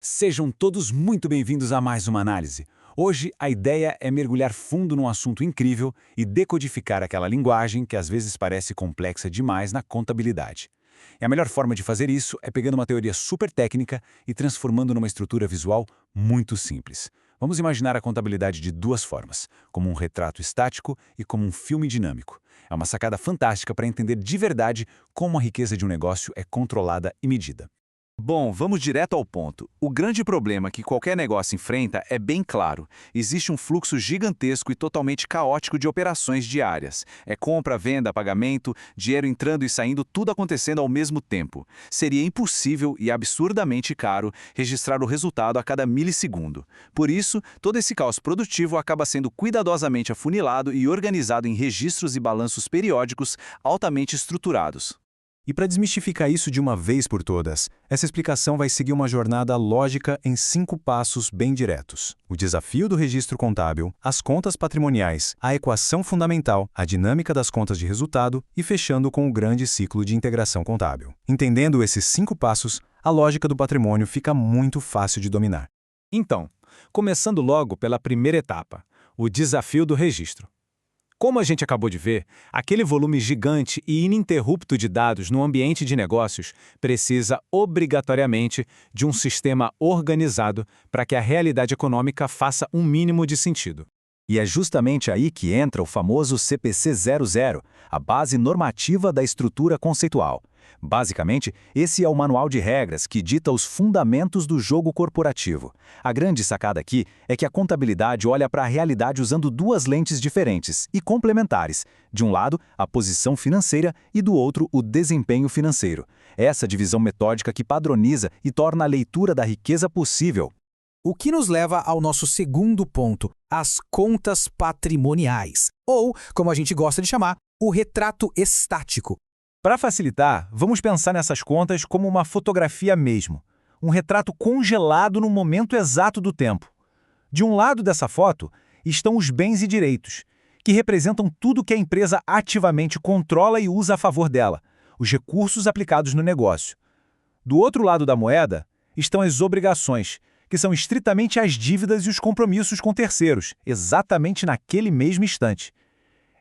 Sejam todos muito bem-vindos a mais uma análise. Hoje, a ideia é mergulhar fundo num assunto incrível e decodificar aquela linguagem que às vezes parece complexa demais na contabilidade. E a melhor forma de fazer isso é pegando uma teoria super técnica e transformando numa estrutura visual muito simples. Vamos imaginar a contabilidade de duas formas, como um retrato estático e como um filme dinâmico. É uma sacada fantástica para entender de verdade como a riqueza de um negócio é controlada e medida. Bom, vamos direto ao ponto. O grande problema que qualquer negócio enfrenta é bem claro. Existe um fluxo gigantesco e totalmente caótico de operações diárias. É compra, venda, pagamento, dinheiro entrando e saindo, tudo acontecendo ao mesmo tempo. Seria impossível e absurdamente caro registrar o resultado a cada milissegundo. Por isso, todo esse caos produtivo acaba sendo cuidadosamente afunilado e organizado em registros e balanços periódicos altamente estruturados. E para desmistificar isso de uma vez por todas, essa explicação vai seguir uma jornada lógica em 5 passos bem diretos. O desafio do registro contábil, as contas patrimoniais, a equação fundamental, a dinâmica das contas de resultado e fechando com o grande ciclo de integração contábil. Entendendo esses 5 passos, a lógica do patrimônio fica muito fácil de dominar. Então, começando logo pela primeira etapa, o desafio do registro. Como a gente acabou de ver, aquele volume gigante e ininterrupto de dados no ambiente de negócios precisa obrigatoriamente de um sistema organizado para que a realidade econômica faça um mínimo de sentido. E é justamente aí que entra o famoso CPC 00, a base normativa da estrutura conceitual. Basicamente, esse é o manual de regras que dita os fundamentos do jogo corporativo. A grande sacada aqui é que a contabilidade olha para a realidade usando duas lentes diferentes e complementares. De um lado, a posição financeira e do outro, o desempenho financeiro. Essa divisão metódica que padroniza e torna a leitura da riqueza possível. O que nos leva ao nosso segundo ponto, as contas patrimoniais, ou, como a gente gosta de chamar, o retrato estático. Para facilitar, vamos pensar nessas contas como uma fotografia mesmo, um retrato congelado no momento exato do tempo. De um lado dessa foto estão os bens e direitos, que representam tudo que a empresa ativamente controla e usa a favor dela, os recursos aplicados no negócio. Do outro lado da moeda estão as obrigações, que são estritamente as dívidas e os compromissos com terceiros, exatamente naquele mesmo instante.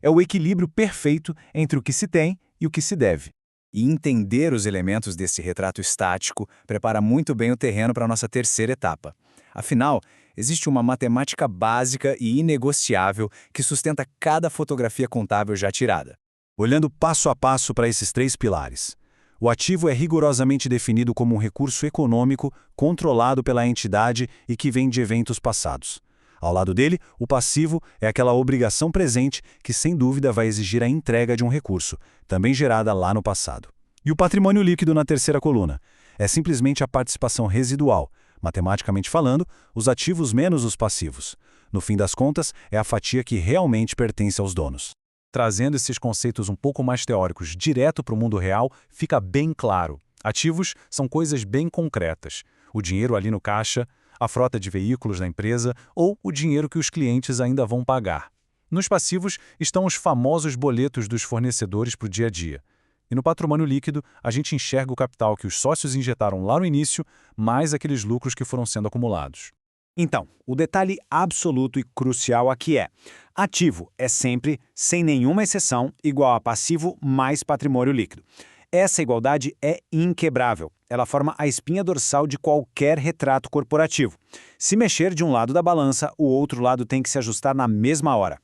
É o equilíbrio perfeito entre o que se tem e o que se deve. E entender os elementos desse retrato estático prepara muito bem o terreno para a nossa terceira etapa. Afinal, existe uma matemática básica e inegociável que sustenta cada fotografia contábil já tirada. Olhando passo a passo para esses 3 pilares. O ativo é rigorosamente definido como um recurso econômico controlado pela entidade e que vem de eventos passados. Ao lado dele, o passivo é aquela obrigação presente que, sem dúvida, vai exigir a entrega de um recurso, também gerada lá no passado. E o patrimônio líquido na terceira coluna é simplesmente a participação residual, matematicamente falando, os ativos menos os passivos. No fim das contas, é a fatia que realmente pertence aos donos. Trazendo esses conceitos um pouco mais teóricos direto para o mundo real, fica bem claro. Ativos são coisas bem concretas. O dinheiro ali no caixa, a frota de veículos da empresa ou o dinheiro que os clientes ainda vão pagar. Nos passivos estão os famosos boletos dos fornecedores para o dia a dia. E no patrimônio líquido, a gente enxerga o capital que os sócios injetaram lá no início, mais aqueles lucros que foram sendo acumulados. Então, o detalhe absoluto e crucial aqui é: ativo é sempre, sem nenhuma exceção, igual a passivo mais patrimônio líquido. Essa igualdade é inquebrável. Ela forma a espinha dorsal de qualquer retrato corporativo. Se mexer de um lado da balança, o outro lado tem que se ajustar na mesma hora.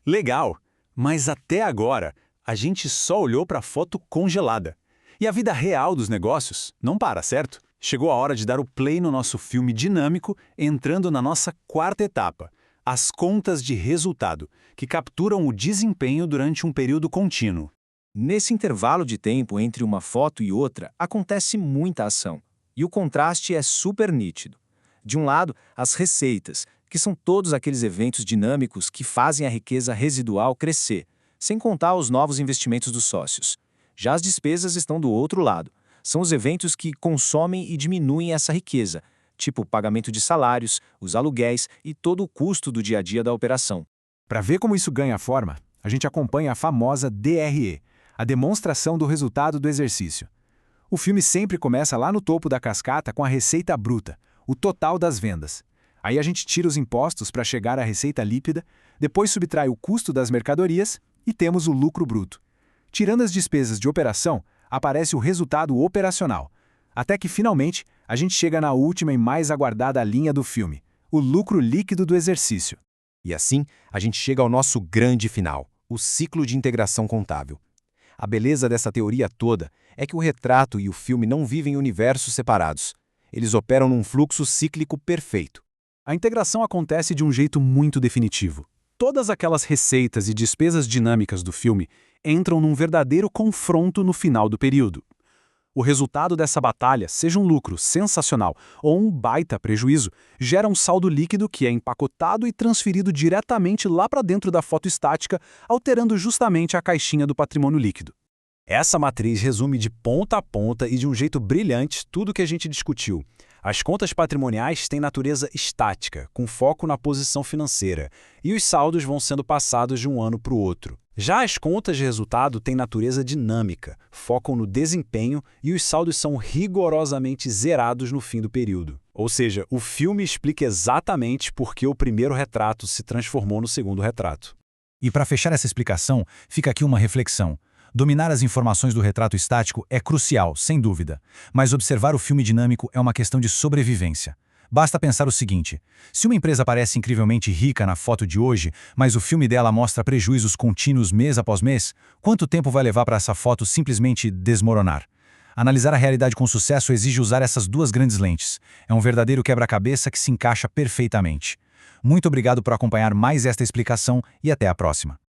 Legal, mas até agora a gente só olhou para a foto congelada. E a vida real dos negócios não para, certo? Chegou a hora de dar o play no nosso filme dinâmico, entrando na nossa quarta etapa, as contas de resultado, que capturam o desempenho durante um período contínuo. Nesse intervalo de tempo entre uma foto e outra, acontece muita ação, e o contraste é super nítido. De um lado, as receitas, que são todos aqueles eventos dinâmicos que fazem a riqueza residual crescer, sem contar os novos investimentos dos sócios. Já as despesas estão do outro lado. São os eventos que consomem e diminuem essa riqueza, tipo o pagamento de salários, os aluguéis e todo o custo do dia a dia da operação. Para ver como isso ganha forma, a gente acompanha a famosa DRE, a demonstração do resultado do exercício. O filme sempre começa lá no topo da cascata com a receita bruta, o total das vendas. Aí a gente tira os impostos para chegar à receita líquida, depois subtrai o custo das mercadorias e temos o lucro bruto. Tirando as despesas de operação, aparece o resultado operacional. Até que, finalmente, a gente chega na última e mais aguardada linha do filme, o lucro líquido do exercício. E assim, a gente chega ao nosso grande final, o ciclo de integração contábil. A beleza dessa teoria toda é que o retrato e o filme não vivem em universos separados. Eles operam num fluxo cíclico perfeito. A integração acontece de um jeito muito definitivo. Todas aquelas receitas e despesas dinâmicas do filme entram num verdadeiro confronto no final do período. O resultado dessa batalha, seja um lucro sensacional ou um baita prejuízo, gera um saldo líquido que é empacotado e transferido diretamente lá para dentro da foto estática, alterando justamente a caixinha do patrimônio líquido. Essa matriz resume de ponta a ponta e de um jeito brilhante tudo o que a gente discutiu. As contas patrimoniais têm natureza estática, com foco na posição financeira, e os saldos vão sendo passados de um ano para o outro. Já as contas de resultado têm natureza dinâmica, focam no desempenho e os saldos são rigorosamente zerados no fim do período. Ou seja, o filme explica exatamente por que o primeiro retrato se transformou no segundo retrato. E para fechar essa explicação, fica aqui uma reflexão. Dominar as informações do retrato estático é crucial, sem dúvida, mas observar o filme dinâmico é uma questão de sobrevivência. Basta pensar o seguinte: se uma empresa parece incrivelmente rica na foto de hoje, mas o filme dela mostra prejuízos contínuos mês após mês, quanto tempo vai levar para essa foto simplesmente desmoronar? Analisar a realidade com sucesso exige usar essas duas grandes lentes. É um verdadeiro quebra-cabeça que se encaixa perfeitamente. Muito obrigado por acompanhar mais esta explicação e até a próxima.